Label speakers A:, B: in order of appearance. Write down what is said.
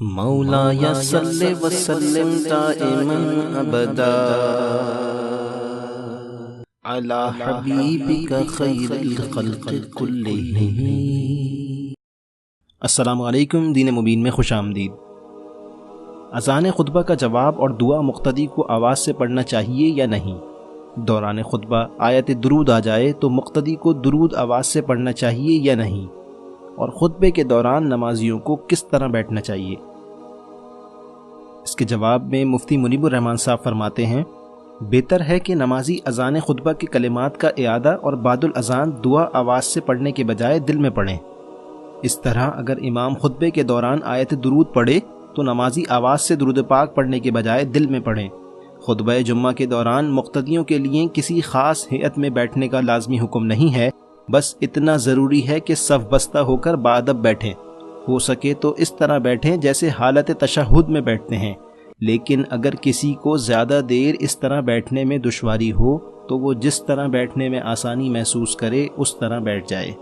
A: مولایا صلی وسلم دائما ابدا علی حبیبک خیر الخلق کلہم۔ السلام علیکم، دین مبین میں خوش آمدید۔ اذان خطبہ کا جواب اور دعا مقتدی کو آواز سے پڑھنا چاہیے یا نہیں؟ دوران خطبہ آیت درود آ جائے تو مقتدی کو درود آواز سے پڑھنا چاہیے یا نہیں؟ اور خطبے کے دوران نمازیوں کو کس طرح بیٹھنا چاہیے؟ اس کے جواب میں مفتی منیب الرحمان صاحب فرماتے ہیں، بہتر ہے کہ نمازی اذان خطبہ کے کلمات کا اعادہ اور بعد الاذان دعا آواز سے پڑھنے کے بجائے دل میں پڑھیں۔ اس طرح اگر امام خطبے کے دوران آیت درود پڑھے تو نمازی آواز سے درود پاک پڑھنے کے بجائے دل میں پڑھیں۔ خطبہ جمعہ کے دوران مقتدیوں کے لیے کسی خاص ہیئت میں بیٹھنے کا لازمی حکم نہیں ہے، بس اتنا ضروری ہے کہ صف بستہ ہو کر باادب بیٹھیں۔ ہو سکے تو اس طرح بیٹھیں جیسے حالت تشہد میں بیٹھتے ہیں، لیکن اگر کسی کو زیادہ دیر اس طرح بیٹھنے میں دشواری ہو تو وہ جس طرح بیٹھنے میں آسانی محسوس کرے اس طرح بیٹھ جائے۔